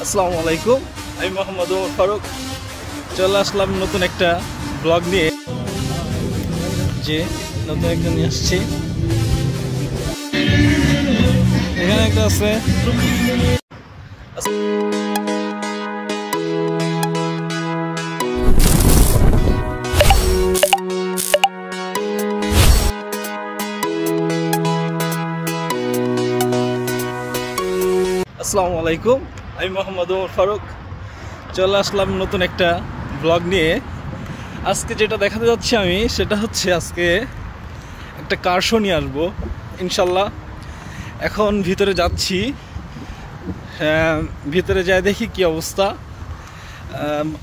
আসসালামু আলাইকুম, আমি মোহাম্মদ ওমর ফারুক চলে আসলাম নতুন একটা ব্লগ নিয়ে। যে নতুন একটা নিয়ে আসছি, এখানে একটা আছে। আসসালামু আলাইকুম, আমি মোহাম্মদ ওমর ফারুক চলে আসলাম নতুন একটা ব্লগ নিয়ে। আজকে যেটা দেখাতে যাচ্ছি আমি, সেটা হচ্ছে আজকে একটা কার শো নিয়ে আসবো ইনশাল্লাহ। এখন ভিতরে যাচ্ছি, ভিতরে যাই দেখি কি অবস্থা।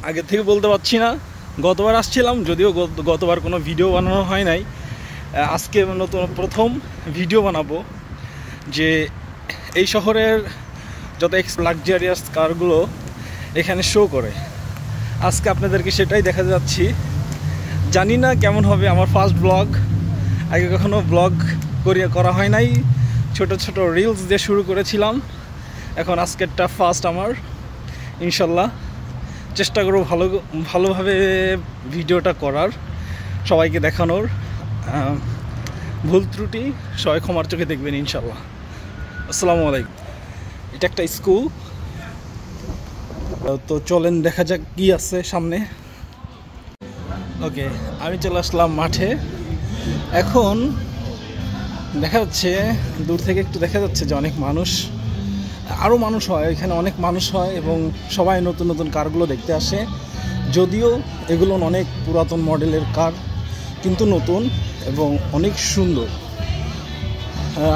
আগে থেকে বলতে পারছি না, গতবার আসছিলাম, যদিও গতবার কোনো ভিডিও বানানো হয় নাই। আজকে নতুন প্রথম ভিডিও বানাবো যে এই শহরের যত লাক্সারিয়াস কারগুলো এখানে শো করে। আজকে আপনাদেরকে সেটাই দেখাতে যাচ্ছি। জানি না কেমন হবে আমার ফার্স্ট ব্লগ, আগে কখনো ব্লগ করা হয় নাই, ছোট ছোট রিলস দিয়ে শুরু করেছিলাম। এখন আজকেরটা ফার্স্ট আমার। ইনশাল্লাহ চেষ্টা করব ভালোভাবে ভিডিওটা করার, সবাইকে দেখানোর। ভুল ত্রুটি সবাই ক্ষমার চোখে দেখবেন ইনশাল্লাহ। আসসালামু আলাইকুম। এটা একটা স্কুল, তো চলেন দেখা যাক কি আছে সামনে। ওকে, আমি চলে আসলাম মাঠে। এখন দেখা যাচ্ছে দূর থেকে একটু দেখা যাচ্ছে যে অনেক মানুষ, আরও মানুষ হয় এখানে, অনেক মানুষ হয় এবং সবাই নতুন নতুন কারগুলো দেখতে আসে। যদিও এগুলো অনেক পুরাতন মডেলের কার, কিন্তু নতুন এবং অনেক সুন্দর।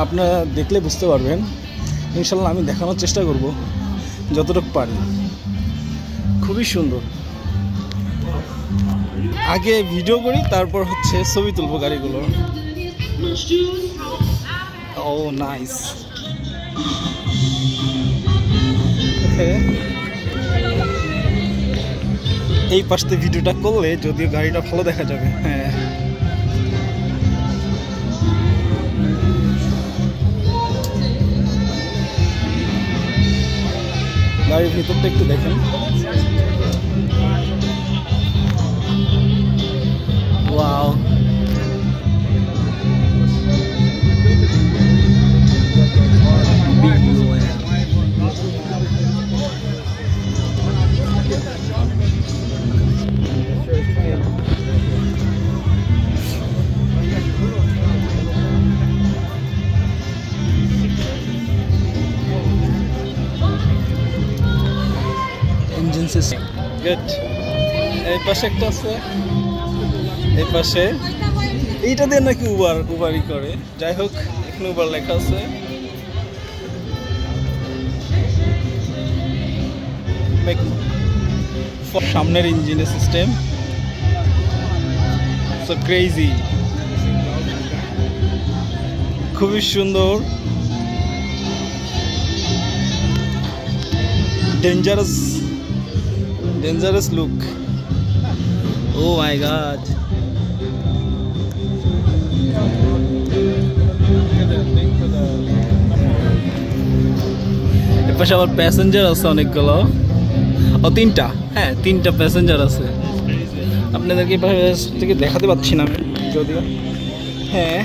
আপনারা দেখলে বুঝতে পারবেন। ইনশাল্লাহ আমি দেখানোর চেষ্টা করব যতটুকু পারি। খুবই সুন্দর। আগে ভিডিও করি, তারপর হচ্ছে ছবি তুলবো গাড়িগুলো। ও নাইস। এই পাশ থেকে ভিডিওটা করলে যদিও গাড়িটা ভালো দেখা যাবে। হ্যাঁ, গাড়ির ভিতরটা একটু দেখেন। Wow, engine system good. এই পাশে একটা আছে, এই পাশে এইটা দিয়ে নাকি উবারই করে। যাই হোক, এখানে উবার লেখা আছে। সামনের ইঞ্জিনের সিস্টেম সো ক্রেজি, খুবই সুন্দর। Dangerous look. Oh my God. এপাশে আবার প্যাসেঞ্জার আছে অনেকগুলো। ও তিনটা, হ্যাঁ তিনটা প্যাসেঞ্জার আছে। আপনাদেরকে থেকে দেখাতে পাচ্ছি না আমি যদিও। হ্যাঁ,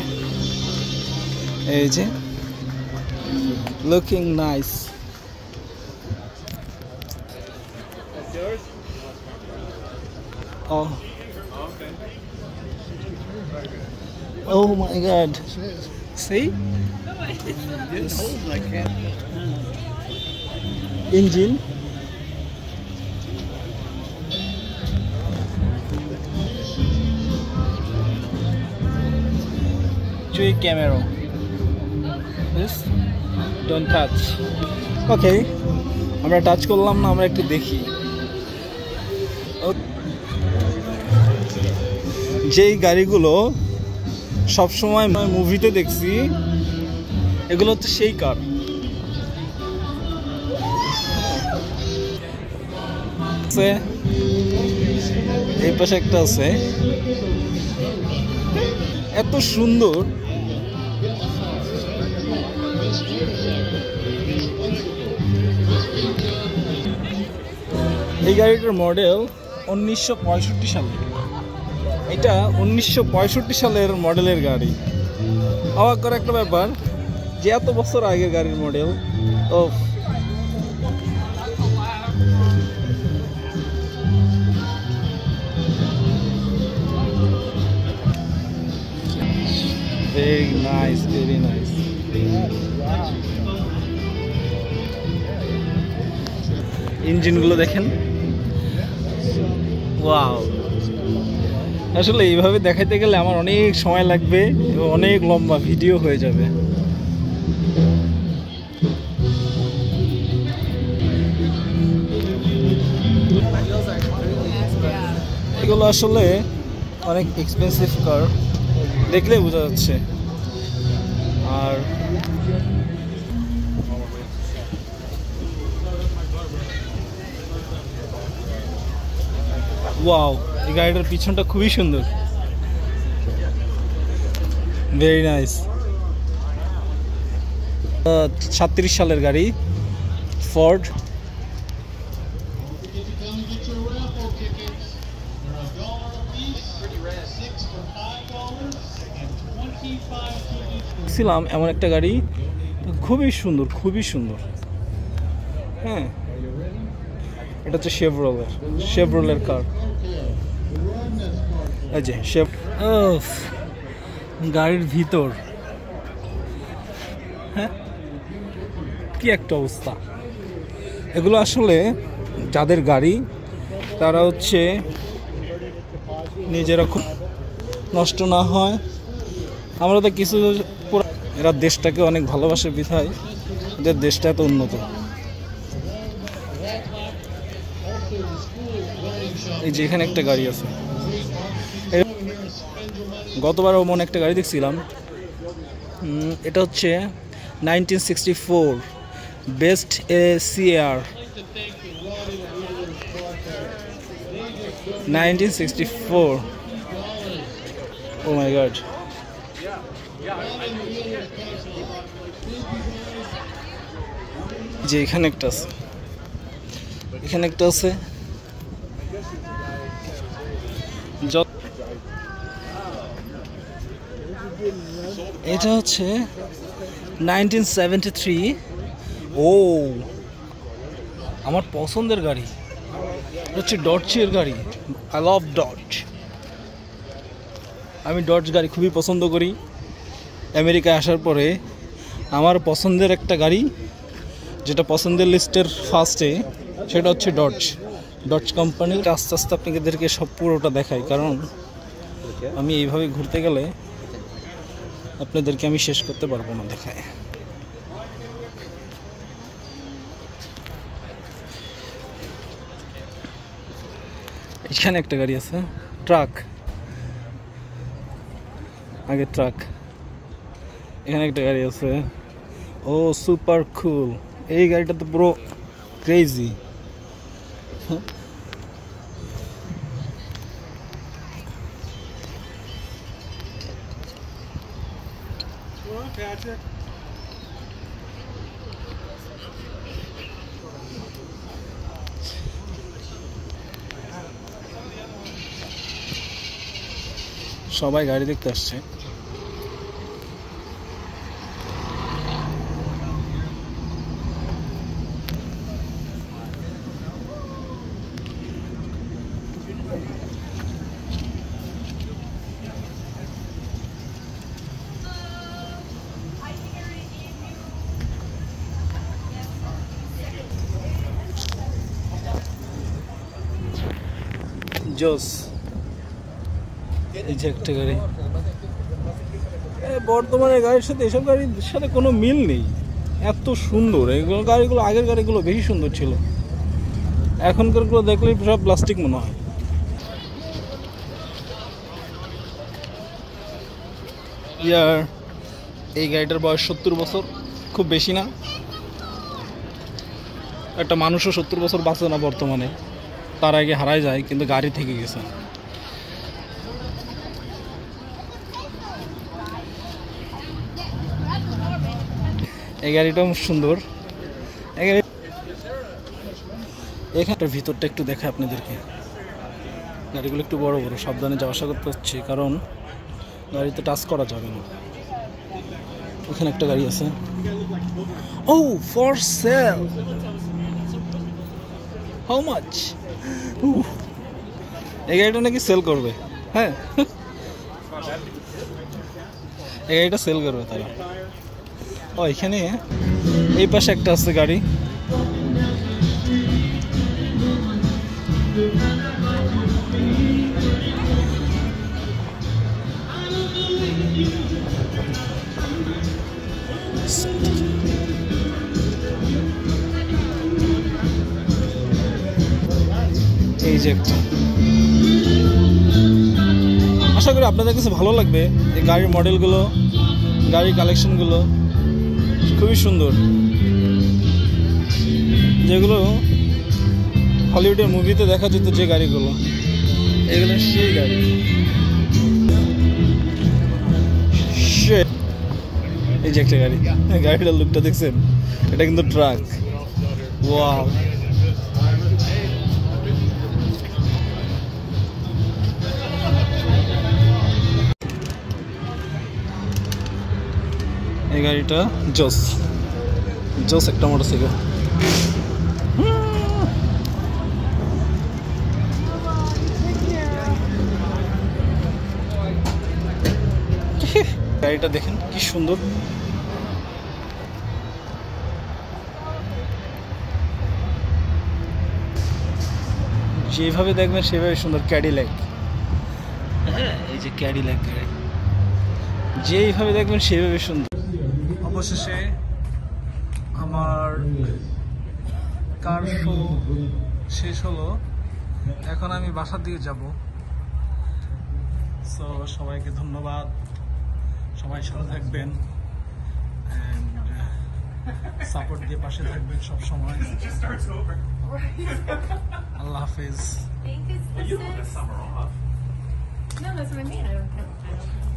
এই যে looking nice. Oh. Oh my God. See? It's old like that. Engine. Chui camera. This don't touch. Okay. আমরা টাচ করলাম না, আমরা একটু দেখি। যেই গাড়িগুলো সবসময় মুভিতে দেখছি, এগুলো হচ্ছে সেই কার। এই পাশে একটা আছে, এত সুন্দর। এই গাড়িটার মডেল 1965 সালে। এটা 1965 সালের মডেলের গাড়ি। অবাক করা একটা ব্যাপার যে এত বছর আগের গাড়ির মডেল। ও very nice, very nice. ইঞ্জিনগুলো দেখেন, ওয়াও। আসলে এইভাবে দেখাইতে গেলে আমার অনেক সময় লাগবে এবং অনেক লম্বা ভিডিও হয়ে যাবে। এগুলো আসলে অনেক এক্সপেন্সিভ কার, দেখলেই বোঝা যাচ্ছে। আর ওয়াও, এই গাড়িটার পিছনটা খুবই সুন্দর, ভেরি নাইস। 37 সালের গাড়ি, ফোর্ড। ছিলাম এমন একটা গাড়ি, খুবই সুন্দর, খুবই সুন্দর। হ্যাঁ, এটা হচ্ছে শেভরলের কার। এই যে গাড়ির ভিতর, হ্যাঁ কি একটা অবস্থা। এগুলো আসলে যাদের গাড়ি তারা হচ্ছে নিজেরা খুব নষ্ট না হয়। আমরা তো কিছু, এরা দেশটাকে অনেক ভালোবাসে বিধায় এদের দেশটা এত উন্নত। এই যে এখানে একটা গাড়ি আছে, গতবারও মনে একটা গাড়ি দেখছিলাম। এটা হচ্ছে 1964 best CAR 1964। O my god, যে এখানে একটা আছে, এখানে একটা আছে। এটা হচ্ছে 1973। ও আমার পছন্দের গাড়ি, হচ্ছে ডডজের গাড়ি। I love Dodge. আমি ডডজ গাড়ি খুবই পছন্দ করি। আমেরিকায় আসার পরে আমার পছন্দের একটা গাড়ি, যেটা পছন্দের লিস্টের ফার্স্টে, সেটা হচ্ছে ডডজ কোম্পানি। আস্তে আস্তে আপনাদেরকে সব পুরোটা দেখাই, কারণ আমি এইভাবে ঘুরতে গেলে আপনাদেরকে আমি শেষ করতে পারবো না দেখায়। এখানে একটা গাড়ি আছে, ট্রাক, আগে ট্রাক। এখানে একটা গাড়ি আছে, ও সুপার কুল। এই গাড়িটা তো পুরো ক্রেজি। সবাই গাড়ি দেখতে আসছে। জোস, এই যে একটা গাড়ি। বর্তমানে গাড়ির সাথে এসব গাড়ির সাথে কোনো মিল নেই, এত সুন্দর এগুলো গাড়িগুলো। আগের গাড়িগুলো বেশি সুন্দর ছিল, এখনকারগুলো দেখলেই সব প্লাস্টিক মনে হয়। এই গাড়িটার বয়স 70 বছর, খুব বেশি না। একটা মানুষও 70 বছর বাঁচে না বর্তমানে, তার আগে হারায় যায়, কিন্তু গাড়ি থেকে গেছে। এই গাড়িটাও সুন্দর। এখানটার ভিতরটা একটু দেখায় আপনাদেরকে। গাড়িগুলো একটু বড় বড়, সাবধানে যাওয়া আসা করতে হচ্ছে, কারণ গাড়িতে টাচ করা যাবে না। ওখানে একটা গাড়ি আছে, ও ফর সেল, হাউ মাচ। এই গাড়িটা নাকি সেল করবে, হ্যাঁ এই গাড়িটা সেল করবে তারা। ও এখানে এই পাশে একটা আছে গাড়ি, এই যে একটা। আশা করি আপনাদের কাছে ভালো লাগবে এই গাড়ির মডেলগুলো, গাড়ির কালেকশনগুলো খুবই সুন্দর, যেগুলো হলিউডের মুভিতে দেখা যেত যে গাড়িগুলো, এগুলো সেই গাড়ি। এই যে একটা গাড়ি, গাড়িটার লুকটা দেখছেন, এটা কিন্তু ট্রাক। ওয়াও, এই গাড়িটা জোস জোস একটা মোটরসাইকেল। গাড়িটা দেখেন কি সুন্দর, যেভাবে দেখবেন সেভাবে সুন্দর। ক্যাডিল্যাক, এই যে ক্যাডিল্যাক গাড়ি, যেইভাবে দেখবেন সেভাবে সুন্দর। অবশেষে আমার কার শো শেষ হলো, এখন আমি বাসার দিকে যাব। সো সবাইকে ধন্যবাদ, সবাই সাথে থাকবেন, সাপোর্ট দিয়ে পাশে থাকবেন সব সময়। আল্লাহ হাফেজ। No, that's what I mean. I don't